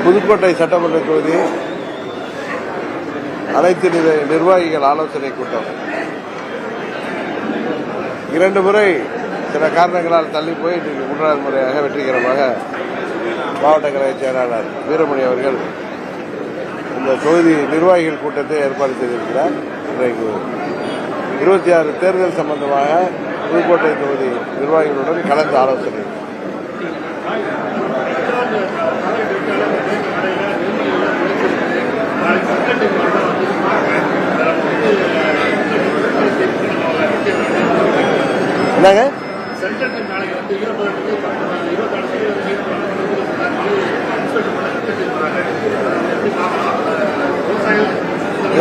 புதுக்கோட்டை சட்டமன்ற தொகுதி அனைத்து நிர்வாகிகள் ஆலோசனை கூட்டம் 2 முறை சில காரணங்களால் தள்ளி போய் 3வது முறையாக வெற்றிகரமாக மாவட்ட கழக செயலாளர் வீரமணி அவர்கள் இந்த தொகுதி நிர்வாகிகள் கூட்டத்தை ஏற்பாடு செய்திருக்கிறார். இன்றைக்கு 26 தேர்தல் சம்பந்தமாக புதுக்கோட்டை தொகுதி நிர்வாகிகளுடன் கலந்து ஆலோசனை. என்னங்க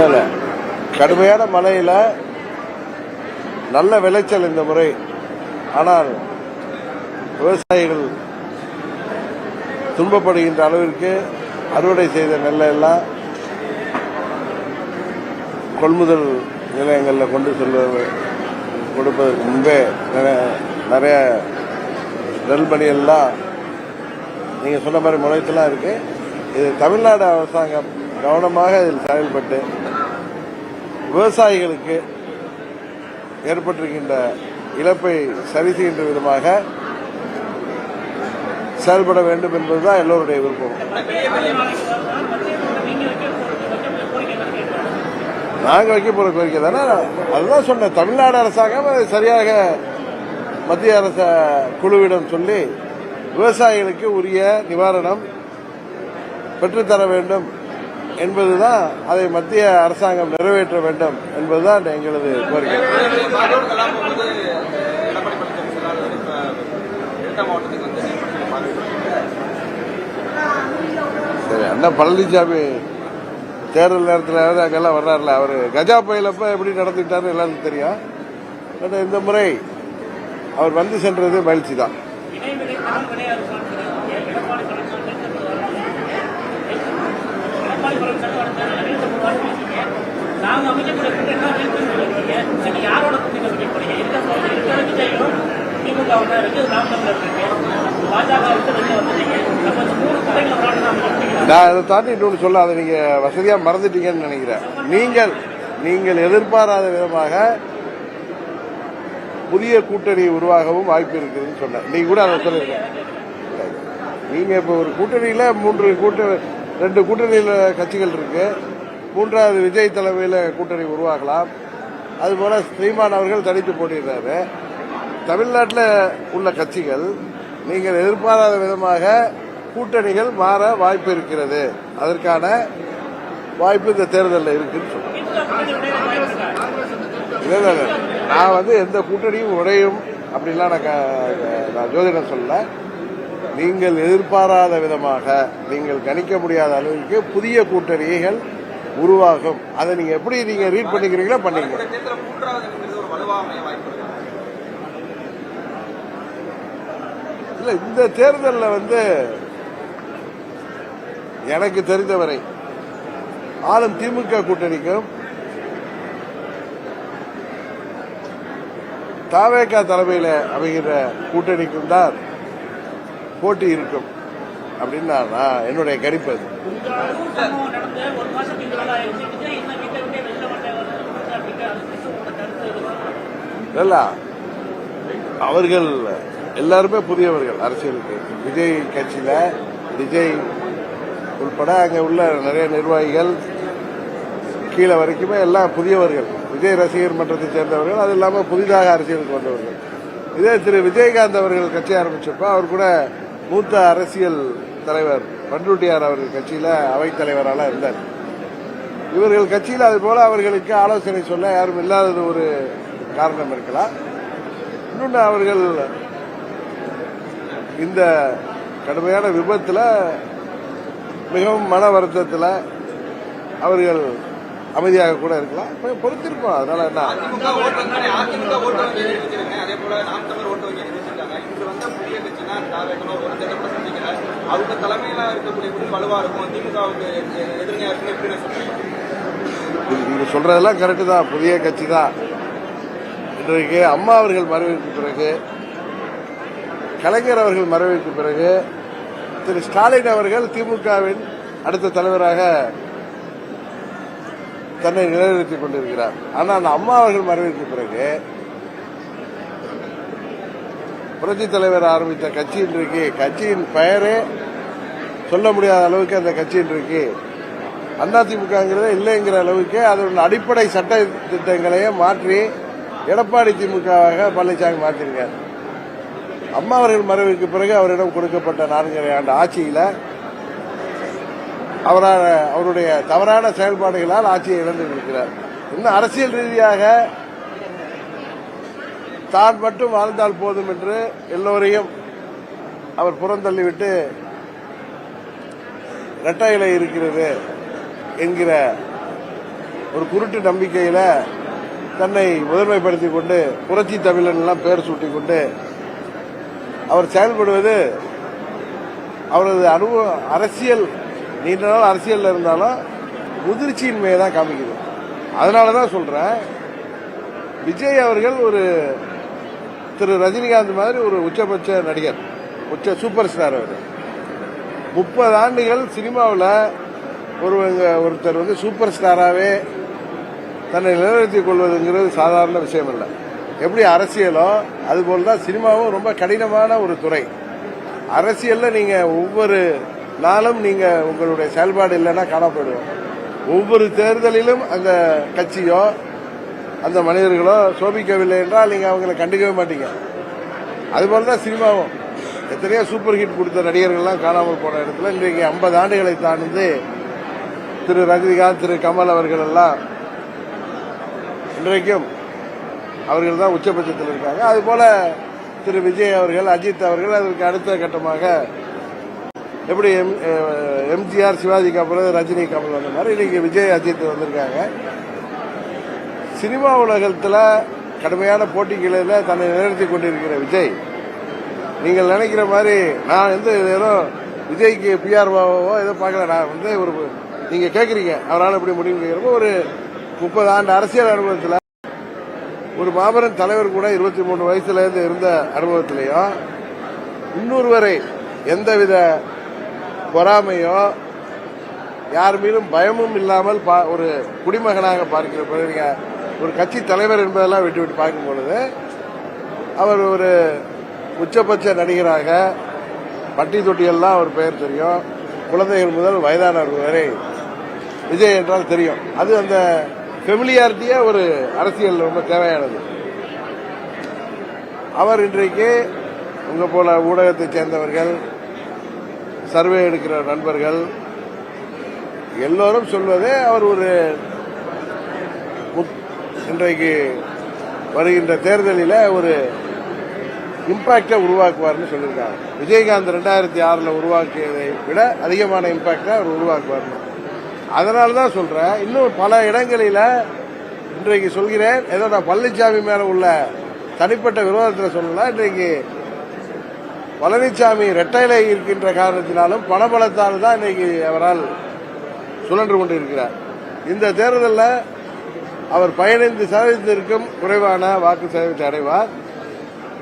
இல்ல, கடுமையான மழையில நல்ல விளைச்சல் இந்த முறை. ஆனால் விவசாயிகள் துன்பப்படுகின்ற அளவிற்கு அறுவடை செய்த நெல்லை எல்லாம் கொள்முதல் நிலையங்களில் கொண்டு கொடுப்பதற்கு முன்பே நிறைய நெல் மணியெல்லாம் நீங்க சொன்ன மாதிரி முளைத்தெல்லாம் இருக்கு. இது தமிழ்நாடு அரசாங்கம் கவனமாக இதில் செயல்பட்டு விவசாயிகளுக்கு ஏற்பட்டிருக்கின்ற இழப்பை சரி செய்கின்ற விதமாக செயல்பட வேண்டும் என்பதுதான் எல்லோருடைய விருப்பம். நாங்க வைக்க போற கோரிக்கை தானே, அதுதான் சொன்னேன். தமிழ்நாடு அரசாங்கம் சரியாக மத்திய அரச குழுவிடம் சொல்லி விவசாயிகளுக்கு உரிய நிவாரணம் பெற்றுத்தர வேண்டும் என்பதுதான், அதை மத்திய அரசாங்கம் நிறைவேற்ற வேண்டும் என்பதுதான் எங்களது கோரிக்கை. சரி, அண்ணா பழனிசாமி தேர்தல் நேரத்தில் அங்கெல்லாம் வர்றாருல, அவர் கஜா புயலப்ப எப்படி நடந்துட்டாரு எல்லாருக்கும் தெரியும். பட் இந்த முறை அவர் வந்து சென்றது மகிழ்ச்சி தான். நான் அதை தாண்டி இன்னொன்று சொல்ல, அதை நீங்க வசதியா மறந்துட்டீங்கன்னு நினைக்கிறேன். நீங்கள் எதிர்பாராத விதமாக புதிய கூட்டணி உருவாகவும் வாய்ப்பு இருக்குதுன்னு சொன்னேன். நீங்க கூட அதை சொல்லுங்க. நீங்க இப்ப ஒரு கூட்டணியில 2 கூட்டணியில கட்சிகள் இருக்கு. 3வது விஜய் தலைமையில கூட்டணி உருவாகலாம். அதுபோல ஸ்ரீமான் அவர்கள் தனித்து போட்டிடுறாரு. தமிழ்நாட்டில் உள்ள கட்சிகள் நீங்கள் எதிர்பாராத விதமாக கூட்டணிகள் மாற வாய்ப்பு இருக்கிறது. அதற்கான வாய்ப்பு இந்த தேர்தலில் இருக்குன்னு சொல்றேன். நான் எந்த கூட்டணியும் உடையும் அப்படின்லாம் நான் ஜோதிடம் சொல்லல. நீங்கள் எதிர்பாராத விதமாக, நீங்கள் கணிக்க முடியாத அளவுக்கு புதிய கூட்டணிகள் உருவாகும். அதை நீங்க எப்படி ரீட் பண்ணிக்கிறீங்களோ பண்ணீங்க. இல்ல, இந்த தேர்தலில் எனக்கு தெரிந்தவரை ஆளும் திமுக கூட்டணிக்கும் தவேக தலைமையில் அமைகிற கூட்டணிக்கும் தான் போட்டி இருக்கும் அப்படின்னு நான் என்னுடைய கணிப்பு. இல்ல, அவர்கள் எல்லாருமே புதியவர்கள் அரசியலுக்கு. விஜய் கட்சியில விஜய் உள்பட அங்க உள்ள நிறைய நிர்வாகிகள் கீழே வரைக்குமே எல்லாம் புதியவர்கள், விஜய் ரசிகர் மன்றத்தை சேர்ந்தவர்கள். அது இல்லாமல் புதிதாக அரசியலுக்கு வந்தவர்கள். இதே திரு விஜயகாந்த் அவர்கள் கட்சி ஆரம்பிச்சப்ப அவர் கூட மூத்த அரசியல் தலைவர் பண்ருட்டியார் அவர்கள் கட்சியில அவைத் தலைவராக இருந்தார். இவர்கள் கட்சியில் அது போல அவர்களுக்கு ஆலோசனை சொல்ல யாரும் இல்லாதது ஒரு காரணம் இருக்கலாம். இன்னொன்று, அவர்கள் இந்த கடுமையான விபத்துல மிகவும் மன வருத்தத்தில் அவர்கள் அமைதியாக கூட இருக்கலாம். பொறுத்திருப்போம். அதனால என்ன, நீங்க சொல்றதெல்லாம் கரெக்டு தான். புதிய கட்சி தான். இன்றைக்கு அம்மா அவர்கள் மறைவுக்கு பிறகு, கலைஞர் அவர்கள் மறைவுக்கு பிறகு திரு ஸ்டாலின் அவர்கள் திமுகவின் அடுத்த தலைவராக தன்னை நிலைநிறுத்திக் கொண்டிருக்கிறார். ஆனால் அம்மா அவர்கள் மறைவிற்கு பிறகு புரட்சி தலைவர் ஆரம்பித்த கட்சி இன்றைக்கு கட்சியின் பெயரே சொல்ல முடியாத அளவுக்கு அந்த கட்சி இன்றைக்கு அதிமுகங்கிறதே இல்லைங்கிற அளவுக்கு அதோட அடிப்படை சட்ட திட்டங்களையே மாற்றி எடப்பாடி திமுகவாக பழனிசாமி மாற்றிருக்கார். அம்மா அவர்கள் மறைவுக்கு பிறகு அவரிடம் கொடுக்கப்பட்ட 4.5 ஆண்டு ஆட்சியில அவருடைய தவறான செயல்பாடுகளால் ஆட்சியை இழந்திருக்கிறார். இன்னும் அரசியல் ரீதியாக தான் மட்டும் வாழ்ந்தால் போதும் என்று எல்லோரையும் அவர் புறந்தள்ளிவிட்டு இரட்டை இலை இருக்கிறது என்கிற ஒரு குருட்டு நம்பிக்கையில தன்னை முதன்மைப்படுத்திக் கொண்டு புரட்சி தமிழன் எல்லாம் பெயர் சூட்டிக் கொண்டு அவர் செயல்படுவது அவரது அனுபவம் அரசியல் நீண்ட நாள் அரசியல் இருந்தாலும் முதிர்ச்சியின்மையை தான் காமிக்குது. அதனாலதான் சொல்றேன், விஜய் அவர்கள் ஒரு திரு ரஜினிகாந்த் மாதிரி ஒரு உச்சபட்ச நடிகர், உச்ச சூப்பர் ஸ்டார். அவர் 30 ஆண்டுகள் சினிமாவில் ஒருத்தர் சூப்பர் ஸ்டாராகவே தன்னை நிலைநிறுத்திக் கொள்வதுங்கிறது சாதாரண விஷயம் இல்லை. எப்படி அரசியலோ அதுபோல்தான் சினிமாவும் ரொம்ப கடினமான ஒரு துறை. அரசியல்ல நீங்க ஒவ்வொரு நாளும் நீங்க உங்களுடைய செயல்பாடு இல்லைன்னா காணப்படும். ஒவ்வொரு தேர்தலிலும் அந்த கட்சியோ அந்த மனிதர்களோ சோபிக்கவில்லை என்றால் நீங்க அவங்களை கண்டுக்கவே மாட்டீங்க. அதுபோலதான் சினிமாவும் எத்தனையோ சூப்பர் ஹிட் கொடுத்த நடிகர்கள்லாம் காணாமல் போன இடத்துல இன்றைக்கு 50 ஆண்டுகளை தாண்டி திரு ரஜினிகாந்த், திரு கமல் அவர்கள் எல்லாம் இன்றைக்கும் அவர்கள் தான் உச்சபட்சத்தில் இருக்காங்க. அதுபோல திரு விஜய் அவர்கள், அஜித் அவர்கள் அதற்கு அடுத்த கட்டமாக எப்படி எம்ஜிஆர் சிவாஜிக்கு அப்புறம் ரஜினி கமல் வந்த மாதிரி இன்னைக்கு விஜய் அஜித் வந்திருக்காங்க. சினிமா உலகத்தில் கடுமையான போட்டிகளில் தன்னை நிலைநிறுத்திக் கொண்டிருக்கிற விஜய், நீங்கள் நினைக்கிற மாதிரி நான் ஏதோ விஜய்க்கு பிஆர்ஓவோ ஏதோ பார்க்கல. நான் ஒரு நீங்க கேட்கறீங்க அவரால் எப்படி முடியும் கேட்கிறப்போ ஒரு 30 ஆண்டு அரசியல் அனுபவத்தில் ஒரு மாபெரும் தலைவர் கூட 23 வயசுல இருந்து இருந்த அனுபவத்திலையும் இன்னொருவரை எந்தவித பொறாமையோ யார் மீதும் பயமும் இல்லாமல் ஒரு குடிமகனாக பார்க்கிற பிறகு ஒரு கட்சி தலைவர் என்பதெல்லாம் விட்டு விட்டு பார்க்கும் பொழுது அவர் ஒரு உச்சபட்ச நடிகராக பட்டி தொட்டியெல்லாம் ஒரு பெயர் தெரியும். குழந்தைகள் முதல் வயதானவர்கள் வரை விஜய் என்றால் தெரியும். அது அந்த ஃபெமிலியாரிட்டியா ஒரு அரசியல் ரொம்ப தேவையானது. அவர் இன்றைக்கு உங்க போல ஊடகத்தைச் சேர்ந்தவர்கள், சர்வே எடுக்கிற நண்பர்கள் எல்லோரும் சொல்வதே அவர் ஒரு இன்றைக்கு வருகின்ற தேர்தலில் ஒரு இம்பாக்டை உருவாக்குவார்னு சொல்லியிருக்காங்க. விஜயகாந்த் 2006 உருவாக்கியதை விட அதிகமான இம்பாக்டை அவர் உருவாக்குவார். அதனாலதான் சொல்றேன், இன்னும் பல இடங்களில இன்றைக்கு சொல்கிறேன், ஏதோ நான் பழனிசாமி மேல உள்ள தனிப்பட்ட விரோதத்தில் சொல்லலாம். இன்றைக்கு பழனிசாமி இரட்டையில இருக்கின்ற காரணத்தினாலும் பணபலத்தால் தான் இன்னைக்கு அவரால் சுழன்று கொண்டிருக்கிறார். இந்த தேர்தலில் அவர் 15% குறைவான வாக்கு சதவீதத்தை அடைவார்.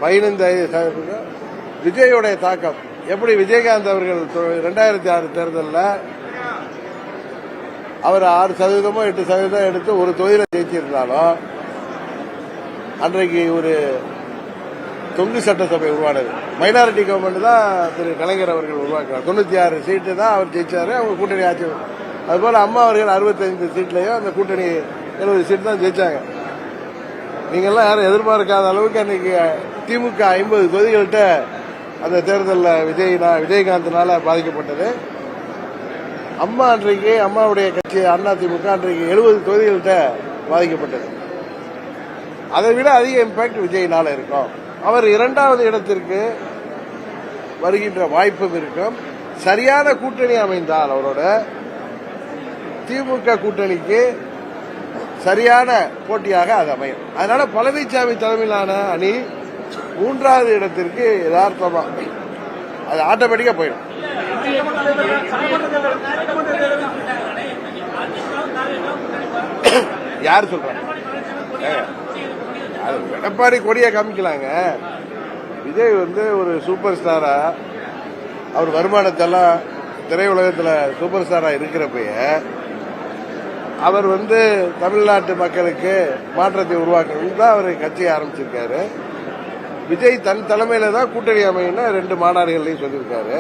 15% விஜயோடைய தாக்கம் எப்படி விஜயகாந்த் அவர்கள் 2006 தேர்தலில் அவர் 6% 8% எடுத்து ஒரு தொகுதியில் ஜெயிச்சிருந்தாலும் அன்றைக்கு ஒரு தொங்கு சட்டசபை உருவானது. மைனாரிட்டி கவர்மெண்ட் தான் திரு கலைஞர் அவர்கள் உருவாக்குறார். 96 சீட்டு தான் அவர் ஜெயிச்சாரு. அவங்க கூட்டணி ஆட்சி. அதுபோல அம்மா அவர்கள் 65 சீட்லயும் அந்த கூட்டணி 70 சீட் தான் ஜெயிச்சாங்க. நீங்கெல்லாம் யாரும் எதிர்பார்க்காத அளவுக்கு அன்னைக்கு திமுக 50 தொகுதிகள்கிட்ட அந்த தேர்தலில் விஜயகாந்த்னால பாதிக்கப்பட்டது. அம்மா அன்றைக்கு அம்மாவுடைய கட்சி அதிமுக அன்றைக்கு 70 தொகுதிகள்கிட்ட பாதிக்கப்பட்டது. அதை விட அதிக இம்பாக்ட் விஜயினால இருக்கும். அவர் 2வது இடத்திற்கு வருகின்ற வாய்ப்பும் இருக்கும். சரியான கூட்டணி அமைந்தால் அவரோட திமுக கூட்டணிக்கு சரியான போட்டியாக அது அமையும். அதனால பழனிசாமி தலைமையிலான அணி 3வது இடத்திற்கு யதார்த்தமா அது ஆட்டோமேட்டிக்கா போயிடும். யார் சொல்றாங்க? எடப்பாடி கொடியா காமிக்கலாங்க. விஜய் ஒரு சூப்பர் ஸ்டாரா அவர் வருமானத்தெல்லாம் திரையுலகத்தில் சூப்பர் ஸ்டாரா இருக்கிறப்பய அவர் தமிழ்நாட்டு மக்களுக்கு மாற்றத்தை உருவாக்கணும்னு தான் அவர் கட்சியை ஆரம்பிச்சிருக்காரு. விஜய் தன் தலைமையில தான் கூட்டணி அமையின்னு 2 மாநாடுகள்லையும் சொல்லியிருக்காரு.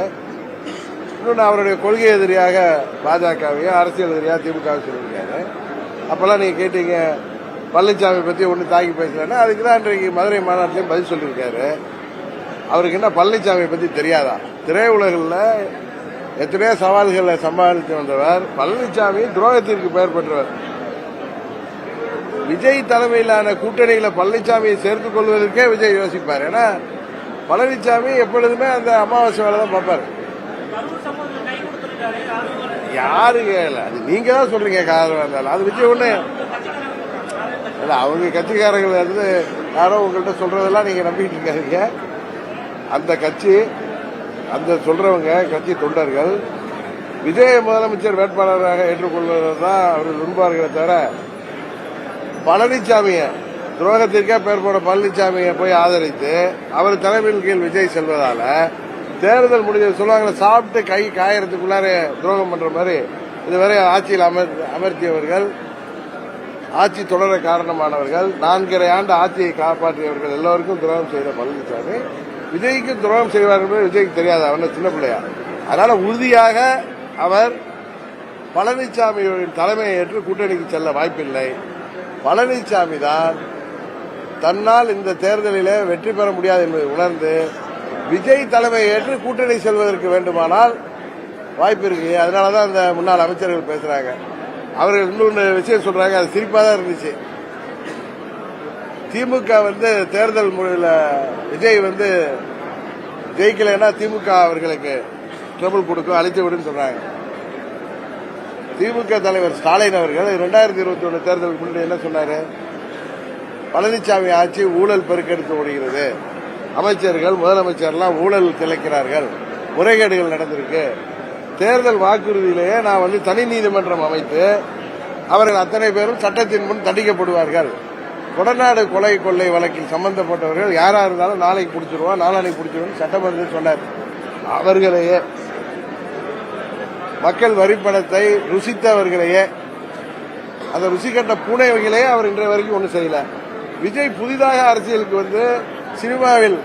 இன்னொன்று அவருடைய கொள்கை எதிரியாக பாஜகவையும் அரசியல் எதிரியாக திமுக சொல்லியிருக்காரு. அப்பெல்லாம் நீங்க கேட்டீங்க பழனிசாமி பத்தி ஒண்ணு தாக்கி பேசலன்னா அதுக்கு தான் இன்றைக்கு மதுரை மாநாட்டிலையும் பதில் சொல்லியிருக்காரு. அவருக்கு என்ன பழனிசாமி பத்தி தெரியாதா? திரையுலகில் எத்தனையோ சவால்களை சமாளித்து வந்தவர். பழனிசாமி துரோகத்திற்கு பெயர் பெற்றவர். விஜய் தலைமையிலான கூட்டணியில பழனிசாமியை சேர்த்துக் கொள்வதற்கே விஜய் யோசிப்பார். ஏன்னா பழனிசாமி எப்பொழுதுமே அந்த அமாவாசை வேலை தான் பார்ப்பாரு. யாரு கேட்கல, அது நீங்க தான் சொல்றீங்க. காரணம் அது விஜய் ஒண்ணு இல்ல. அவங்க கட்சிக்காரர்கள் யாரோ உங்கள்கிட்ட சொல்றதெல்லாம் நீங்க நம்பிட்டு இருக்காதீங்க. அந்த கட்சி அந்த சொல்றவங்க கட்சி தொண்டர்கள் விஜய் முதலமைச்சர் வேட்பாளராக ஏற்றுக்கொள்வதுதான் அவர்கள் விரும்புவார்களே தவிர பழனிசாமிய துரோகத்திற்கே பெயர் போன பழனிசாமியை போய் ஆதரித்து அவர் தலைமையின் கீழ் விஜய் செல்வதால தேர்தல் முடிஞ்ச சொல்லுவாங்க சாப்பிட்டு கை காயறதுக்குள்ளார துரோகம் பண்ற மாதிரி இதுவரை ஆட்சியில் அமர்த்தியவர்கள், ஆட்சி தொடர காரணமானவர்கள், 4.5 ஆண்டு ஆட்சியை காப்பாற்றியவர்கள் எல்லோருக்கும் துரோகம் செய்த பழனிசாமி விஜய்க்கு துரோகம் செய்வார்கள். விஜய்க்கு தெரியாது, அவன் சின்ன பிள்ளையா. அதனால உறுதியாக அவர் பழனிசாமியின் தலைமையை ஏற்று கூட்டணிக்கு செல்ல வாய்ப்பில்லை. பழனிசாமி தான் தன்னால் இந்த தேர்தலில் வெற்றி பெற முடியாது என்பதை உணர்ந்து விஜய் தலைமையை ஏற்று கூட்டணி செல்வதற்கு வேண்டுமானால் வாய்ப்பு இருக்கு. அதனாலதான் அந்த முன்னாள் அமைச்சர்கள் பேசுறாங்க. அவர்கள் இன்னொன்று விஷயம் சொல்றாங்க, அது சிரிப்பா தான் இருந்துச்சு. திமுக தேர்தல் முறையில் விஜய் ஜெயிக்கலைன்னா திமுக அவர்களுக்கு ட்ரபிள் கொடுக்கும், அழித்து விடுன்னு சொல்றாங்க. திமுக தலைவர் ஸ்டாலின் அவர்கள் 2021 தேர்தலுக்கு முன்னாடி என்ன சொன்னாரு? பழனிசாமி ஆட்சி ஊழல் பெருக்கெடுத்து ஓடுகிறது, அமைச்சர்கள் முதலமைச்சர்லாம் ஊழல் திளைக்கிறார்கள், முறைகேடுகள் நடந்திருக்கு. தேர்தல் வாக்குறுதியிலேயே நான் தனி நீதிமன்றம் அமைத்து அவர்கள் அத்தனை பேரும் சட்டத்தின் முன் தண்டிக்கப்படுவார்கள். கொடநாடு கொலை கொள்ளை வழக்கில் சம்பந்தப்பட்டவர்கள் யாரா இருந்தாலும் நாளைக்கு பிடிச்சிருவோம், நாளானைக்கு பிடிச்சிருவோம் சட்டமன்றத்தில் சொன்னார். அவர்களையே மக்கள் வரிப்பணத்தை ருசித்தவர்களையே அந்த ருசி கட்ட பூனைகளையே அவர் இன்றைய வரைக்கும் ஒன்றும் செய்யல. விஜய் புதிதாக அரசியலுக்கு சினிமாவில்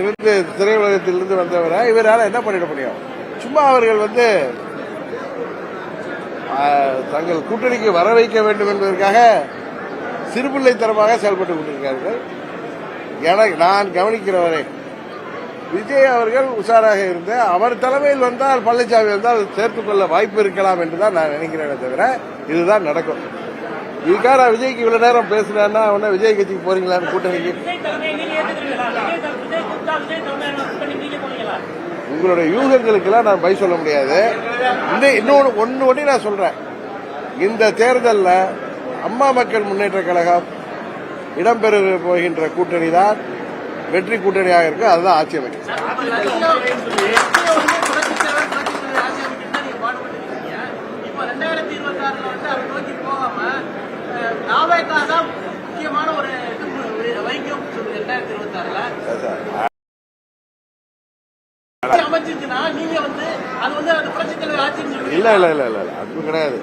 இருந்து திரையுலகத்திலிருந்து வந்தவரை இவரால் என்ன பண்ணிட முடியும்? சும்மா அவர்கள் தங்கள் கூட்டணிக்கு வர வைக்க வேண்டும் என்பதற்காக சிறுபிள்ளைத்தனமாக செயல்பட்டுக் கொண்டிருக்கிறார்கள். எனக்கு நான் கவனிக்கிறவரை விஜய் அவர்கள் உஷாராக இருந்து அவர் தலைமையில் வந்தால் பழனிசாமி வந்தால் சேர்த்துக் கொள்ள வாய்ப்பு இருக்கலாம் என்றுதான் நான் நினைக்கிறேனே தவிர இதுதான் நடக்கும். இதுக்காக விஜய்க்கு இவ்வளவு நேரம் பேசுறேன்னா உடனே விஜய் கட்சிக்கு போறீங்களான்னு கூட்டணிக்கு உங்களுடைய யூகங்களுக்கு எல்லாம் நான் பை சொல்ல முடியாது. இன்னொன்னு நான் சொல்றேன், இந்த தேர்தலில் அம்மா மக்கள் முன்னேற்ற கழகம் இடம்பெற போகின்ற கூட்டணி தான் வெற்றி கூட்டணியாக இருக்கு. அதுதான் ஆட்சி அமைக்கும். இல்ல இல்ல இல்ல இல்ல அது கிடையாது.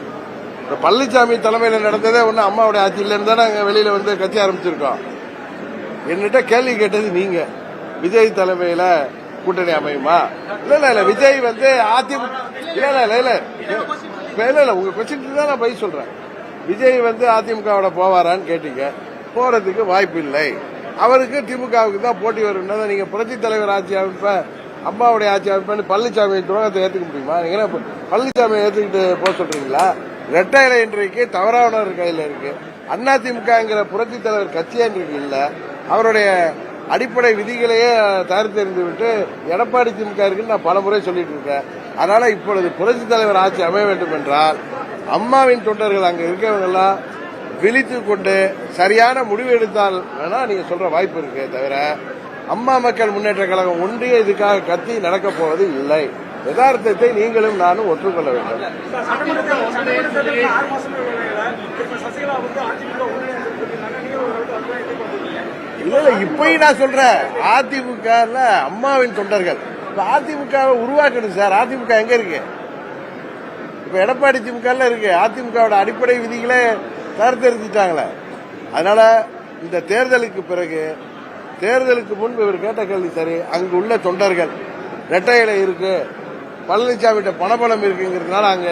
பழனிசாமி தலைமையில் நடந்ததே ஒண்ணு அம்மாவுடைய ஆட்சியில இருந்தா நாங்க வெளியில கட்சி ஆரம்பிச்சிருக்கோம். என்னிட்ட கேள்வி கேட்டது நீங்க, விஜய் தலைமையில கூட்டணி அமையுமா? இல்ல இல்ல இல்ல விஜய் அதிமுக இல்ல இல்ல இல்ல இல்ல இல்ல உங்க கொஸ்டின் தான் நான் பதில் சொல்றேன். விஜய் அதிமுகவோட போவாரான்னு கேட்டீங்க. போறதுக்கு வாய்ப்பு இல்லை. அவருக்கு திமுகவுக்கு தான் போட்டி வரும். நீங்க புரட்சி தலைவர் ஆட்சி அமைப்ப அம்மாவுடைய ஆட்சி அமைப்பு பழனிசாமி துரோகத்தை ஏத்துக்க முடியுமா? நீங்க பழனிசாமி ஏத்துக்கிட்டு போக சொல்றீங்களா? ரெட்டை இலை இன்றைக்கு தவறானவர் கையில் இருக்கு. அதிமுகங்கிற புரட்சி தலைவர் கட்சியே இன்றைக்கு இல்ல. அவருடைய அடிப்படை விதிகளையே தயாரித்தறிந்து விட்டு எடப்பாடி திமுக இருக்குன்னு நான் பல முறை சொல்லிட்டு இருக்கேன். அதனால இப்பொழுது புரட்சி தலைவர் ஆட்சி அமைய வேண்டும் என்றால் அம்மாவின் தொண்டர்கள் அங்க இருக்கவங்க எல்லாம் விழித்துக் கொண்டு சரியான முடிவு எடுத்தால் வேணா நீங்க சொல்ற வாய்ப்பு இருக்கு. தவிர அம்மா மக்கள் முன்னேற்ற கழகம் ஒன்றிய இதுக்காக கத்தி நடக்க போவது இல்லை. யதார்த்தத்தை நீங்களும் நானும் ஒற்றுக்கொள்ள வேண்டும். இல்ல இல்ல இப்பயும் நான் சொல்றேன், அதிமுக அம்மாவின் தொண்டர்கள் அதிமுகவை உருவாக்கணும் சார். அதிமுக எங்க இருக்கு? இப்ப எடப்பாடி திமுக இருக்கு. அதிமுகவோட அடிப்படை விதிகளே தரத்தெரிஞ்சிட்டாங்களே. அதனால இந்த தேர்தலுக்கு பிறகு, தேர்தலுக்கு முன்பு இவர் கேட்ட கேள்வி சரி, அங்கு உள்ள தொண்டர்கள் இரட்டை இலை இருக்கு, பழனிசாமிகிட்ட பணபலம் இருக்குங்கிறதுனால அங்க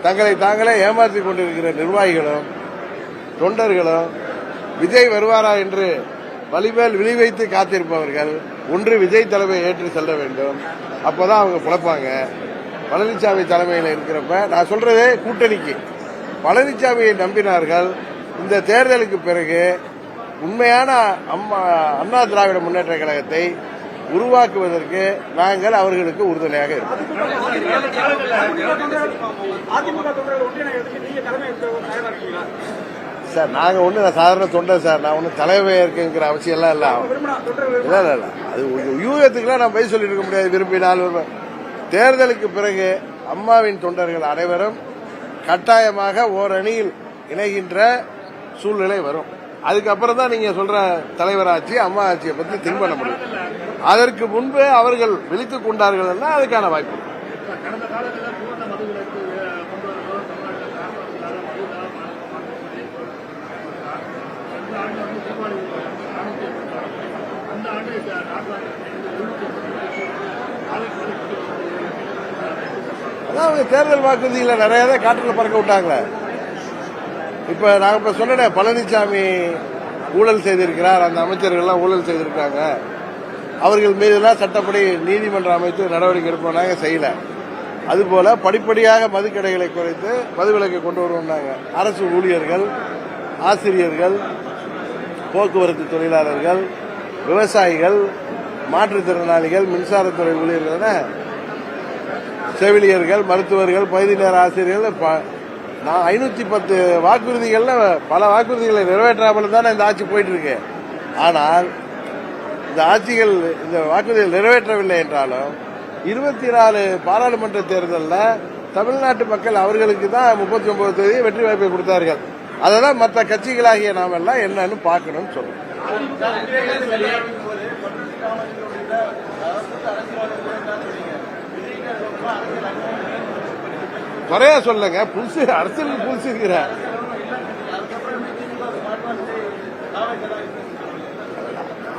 தங்களை தாங்களே ஏமாற்றிக் கொண்டிருக்கிற நிர்வாகிகளும் தொண்டர்களும் விஜய் வருவாரா என்று வலிமேல் விழி வைத்து காத்திருப்பவர்கள் ஒன்று விஜய் தலைமையை ஏற்று செல்ல வேண்டும். அப்பதான் அவங்க புலப்பாங்க. பழனிசாமி தலைமையில் இருக்கிறப்ப நான் சொல்றதே கூட்டணிக்கு பழனிசாமியை நம்பினார்கள். இந்த தேர்தலுக்கு பிறகு உண்மையான அண்ணா திராவிட முன்னேற்ற கழகத்தை உருவாக்குவதற்கு நாங்கள் அவர்களுக்கு உறுதுணையாக இருப்போம். சார் நாங்க ஒண்ணு சாதாரண தொண்டர் சார். நான் ஒண்ணு தலைமையா இருக்குங்கிற அவசியம் எல்லாம் இல்ல. இல்ல அது யூகத்துக்குலாம் நான் போய் சொல்லிட்டு இருக்க முடியாது. விரும்பினால் தேர்தலுக்கு பிறகு அம்மாவின் தொண்டர்கள் அனைவரும் கட்டாயமாக ஓரணியில் இணைகின்ற சூழ்நிலை வரும். அதுக்கப்புறம் தான் நீங்க சொல்ற தலைவர் ஆட்சி அம்மா ஆட்சியை பத்தி திங்க் பண்ண முடியும். அதற்கு முன்பு அவர்கள் விழித்துக் கொண்டார்கள் அதுக்கான வாய்ப்பு. அதான் அவங்க தேர்தல் வாக்குறுதிகளை நிறைய தான் காற்றில் பறக்க விட்டாங்களே. இப்ப நான் இப்ப சொன்னேன், பழனிசாமி ஊழல் செய்திருக்கிறார், அந்த அமைச்சர்கள் எல்லாம் ஊழல் செய்திருக்காங்க, அவர்கள் மீதுலாம் சட்டப்படி நீதிமன்றம் அமைத்து நடவடிக்கை எடுப்பாங்க, செய்யல. அதுபோல படிப்படியாக மதுக்கடைகளை குறைத்து மதுவிலக்கை கொண்டு வருவாங்க. அரசு ஊழியர்கள், ஆசிரியர்கள், போக்குவரத்து தொழிலாளர்கள், விவசாயிகள், மாற்றுத்திறனாளிகள், மின்சாரத்துறை ஊழியர்கள், செவிலியர்கள், மருத்துவர்கள், பகுதி நேர ஆசிரியர்கள், 510 வாக்குறுதிகள்ல பல வாக்குறுதிகளை நிறைவேற்றாமல் தானே இந்த ஆட்சி போயிட்டு இருக்கு. ஆனால் இந்த ஆட்சிகள் இந்த வாக்குறுதிகள் நிறைவேற்றவில்லை என்றாலும் 24 பாராளுமன்ற தேர்தலில் தமிழ்நாட்டு மக்கள் அவர்களுக்கு தான் 39 தேதி வெற்றி வாய்ப்பை கொடுத்தார்கள். அதெல்லாம் மற்ற கட்சிகளாகிய நாம் எல்லாம் என்னன்னு பார்க்கணும்னு சொல்றோம். குறைய சொல்லுங்க, புதுசு அரசியல் புதுசு இருக்கிற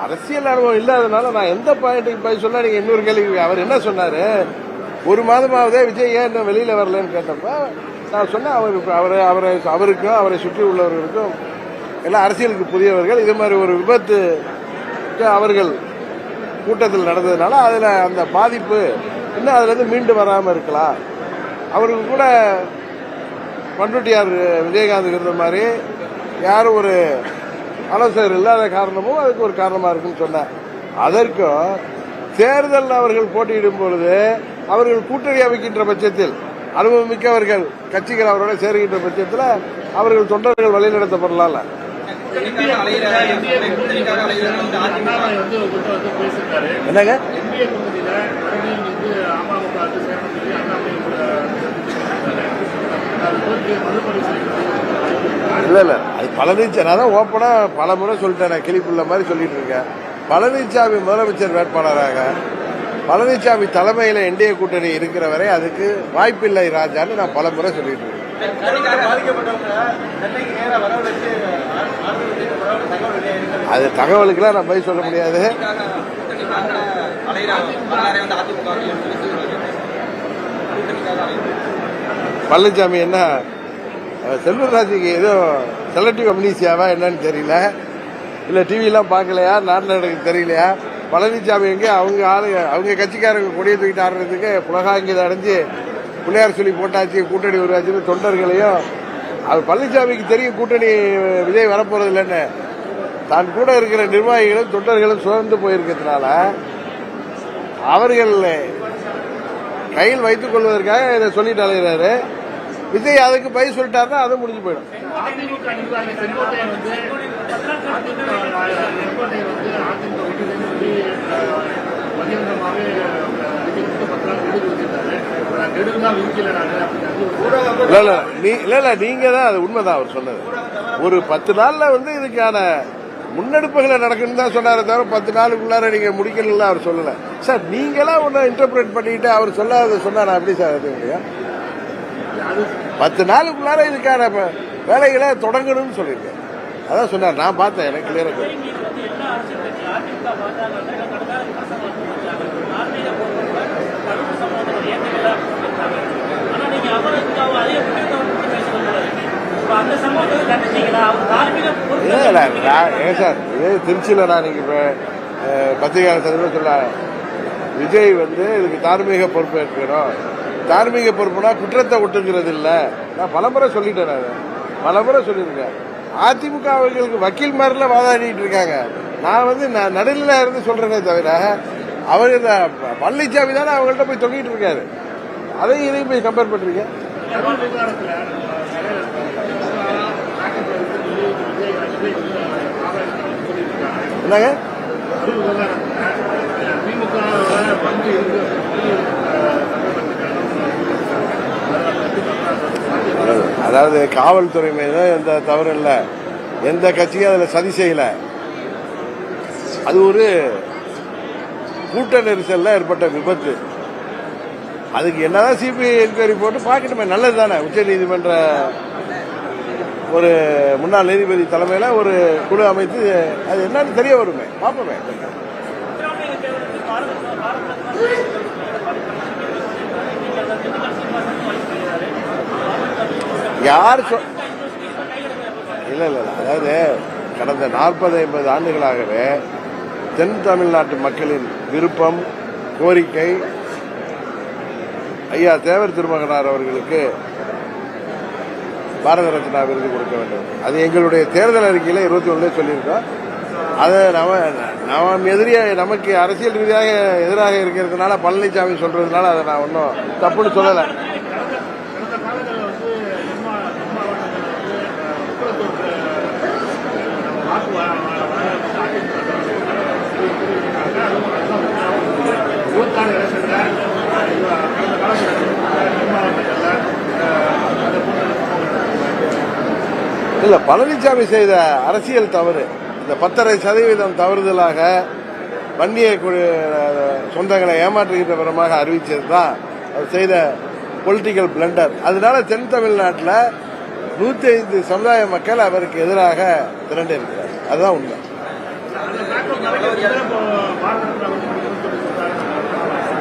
அரசியல் அனுபவம் இல்லாதனால நான் எந்த பாயிண்ட்டுக்கு போய் சொன்னா நீங்க இன்னொரு கேள்வி. அவர் என்ன சொன்னாரு, ஒரு மாதமாவதே விஜய் ஏன் இன்னும் வெளியில வரலன்னு கேட்டப்ப நான் சொன்னேன், அவருக்கும் அவரை சுற்றி உள்ளவர்களுக்கும் எல்லாம் அரசியலுக்கு புதியவர்கள், இது மாதிரி ஒரு விபத்து அவர்கள் கூட்டத்தில் நடந்ததுனால அதுல அந்த பாதிப்பு இன்னும் அதுல இருந்து மீண்டு வராம இருக்கலாம். அவருக்கு கூட பண்ருட்டியார் விஜயகாந்த் இருந்த மாதிரி யாரும் ஒரு ஆலோசகர் இல்லாத காரணமும் அதுக்கு ஒரு காரணமா இருக்குன்னு சொன்னார். அதற்கும் தேர்தல் அவர்கள் போட்டியிடும் பொழுது அவர்கள் கூட்டணி அமைக்கின்ற பட்சத்தில் அனுபவமிக்கவர்கள் கட்சிகள் அவரோட சேருகின்ற பட்சத்தில் அவர்கள் தொண்டர்கள் வழிநடத்தப்படலாம். என்னங்க இல்ல அது பழனிசாமி, நான் தான் ஓப்பனா பல முறை சொல்லிட்டேன், கிளிப்புள்ள மாதிரி சொல்லிட்டு இருக்கேன். பழனிசாமி முதலமைச்சர் வேட்பாளராக பழனிசாமி தலைமையில என்டிஏ கூட்டணி இருக்கிற வரை அதுக்கு வாய்ப்பில்லை ராஜான்னு நான் பல முறை சொல்லிட்டு இருக்கேன். அது தகவலுக்குலாம் நான் போய் சொல்ல முடியாது. பழனிசாமி என்ன செல்வராஜுக்கு ஏதோ செலக்டிவ் அம்னீசியாவா என்னன்னு தெரியல, இல்ல டிவிலாம் பார்க்கலையா, நாட்டில் எனக்கு தெரியலையா. பழனிசாமி எங்க அவங்க கட்சிக்காரங்க கொடியை தூக்கிட்டு ஆடுறதுக்கு புலகாங்கித அடைஞ்சு பிள்ளையார் சொல்லி போட்டாச்சு, கூட்டணி உருவாச்சு தொண்டர்களையும். அது பழனிசாமிக்கு தெரியும் கூட்டணி விஜய் வரப்போறது இல்லைன்னு. தான் கூட இருக்கிற நிர்வாகிகளும் தொண்டர்களும் சுழந்து போயிருக்கிறதுனால அவர்கள் கையில் வைத்துக் கொள்வதற்காக இதை சொல்லிட்டு அலைகிறாரு. விஜய் அதுக்கு பதில் சொல்லிட்டாருன்னா அது முடிஞ்சு போயிடும். இல்ல நீங்க தான், அது உண்மைதான் அவர் சொன்னது. ஒரு 10 நாள்ல இதுக்கான முன்னெடுப்புகளை நடக்குன்னு தான் சொன்னாரே தவிர 10 நாளுக்குள்ளார நீங்க முடிக்கல அவர் சொல்லல சார். நீங்களா ஒன்னு இன்டர்பிரேட் பண்ணிட்டு அவர் சொல்லாத சொன்னா நான் எப்படி சார் அது 10 நாளுக்குள்ளார இதுக்கான வேலைகளை தொடங்கணும்னு சொல்லியிருக்கேன். அதான் சொன்னார். நான் பார்த்தேன், எனக்கு கிளியரா ஏன் சார் இதே திருச்சியில நான் நீங்க பத்திரிகையாளர் சந்திப்பு சொல்ல விஜய் இதுக்கு தார்மீக பொறுப்பு ஏற்கணும். தார்மீக பொறுப்புனா குற்றத்தை ஒட்டுங்கிறது இல்ல. நான் பலமுறை சொல்லிட்டேன், பலமுறை சொல்லியிருக்கேன். அதிமுக அவர்களுக்கு வக்கீல் மாதிரில வாதாடிட்டு இருக்காங்க. நான் நடுநிலை இருந்து சொல்றேனே தவிர அவர் பழனிசாமி தானே அவங்கள்ட்ட போய் தொங்கிட்டு இருக்காரு. அதையும் இதையும் போய் கம்பேர் பண்றீங்க. என்னங்க அதாவது காவல்துறை மீது எந்த தவறு இல்லை, எந்த கட்சியும் அதுல சதி செய்யல. அது ஒரு கூட்ட நெரிசல்ல ஏற்பட்ட விபத்து. அதுக்கு என்னதான் சிபிஐ என்கொயரி போட்டு பார்க்கணுமே, நல்லது தானே. உச்ச நீதிமன்ற ஒரு முன்னாள் நீதிபதி தலைமையில ஒரு குழு அமைத்து அது என்னன்னு தெரிய வருமே, பார்ப்போமே. யார் இல்ல இல்ல, அதாவது கடந்த 40-50 ஆண்டுகளாகவே தென் தமிழ்நாட்டு மக்களின் விருப்பம், கோரிக்கை ஐயா தேவர் திருமகனார் அவர்களுக்கு பாரத ரத்னா விருது கொடுக்க வேண்டும். அது எங்களுடைய தேர்தல் அறிக்கையில 21 சொல்லியிருக்கோம். அதை நமக்கு அரசியல் ரீதியாக எதிராக இருக்கிறதுனால பழனிசாமி சொல்றதுனால அதை நான் ஒன்றும் தப்புன்னு சொல்லலை. இல்ல, பழனிசாமி செய்த அரசியல் தவறு. இந்த 10.5% தவறுதலாக வன்னிய சொந்தங்களை ஏமாற்றுகின்ற விதமாக அறிவிச்சதுதான் அவர் செய்த பொலிட்டிக்கல் பிளண்டர். அதனால தென் தமிழ்நாட்டில் 105 சமுதாய மக்கள் அவருக்கு எதிராக திரண்டு இருக்கிறார். அதுதான் உண்மை.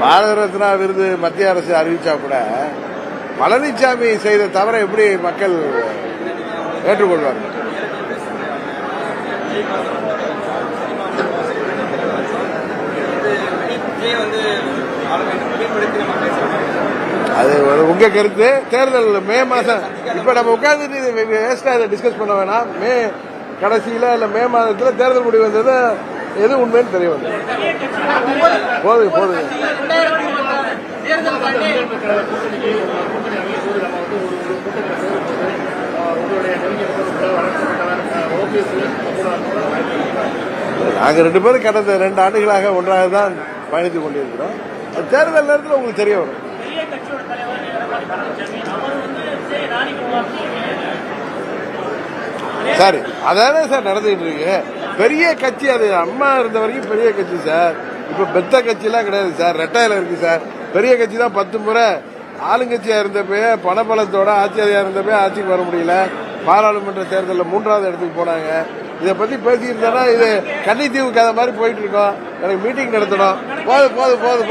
பாரத ரத்னா விருது மத்திய அரசு அறிவிச்சா கூட பழனிசாமி செய்த தவறை எப்படி மக்கள் ஏற்றுக்கொள்வார்கள்? அது உங்க கருத்து. தேர்தல் மே மாசம், இப்ப நம்ம உட்கார்ந்து டிஸ்கஸ் பண்ண வேணாம். மே கடைசியில இல்ல மே மாதத்துல தேர்தல் முடிவு வந்தது எது உண்மைன்னு தெரிய வந்து போதுங்க. நாங்க 2 பேரும் கடந்த 2 ஆண்டுகளாக ஒன்றாக தான் பயணித்துக் கொண்டிருக்கிறோம். தேர்தல் நேரத்தில் உங்களுக்கு தெரிய வரும். சரி, அதானே சார் நடந்துகிட்டு இருக்கு. பெரிய கட்சி அது. அம்மா இருந்த வரைக்கும் பெரிய கட்சி சார். இப்ப பெத்த கட்சி எல்லாம் கிடையாது சார், ரெட்டையில இருக்கு சார். பெரிய கட்சி தான் 10 முறை ஆளுங்கட்சியா இருந்தப்ப பணபலத்தோட ஆட்சியா இருந்தப்ப ஆட்சிக்கு வர முடியல. பாராளுமன்ற தேர்தலில் 3வது இடத்துக்கு போனாங்க. இதை பத்தி பேசியிருந்தா இது கன்னித்தீவு கதை மாதிரி போயிட்டு இருக்கோம். எனக்கு மீட்டிங் நடத்தணும். போதும்.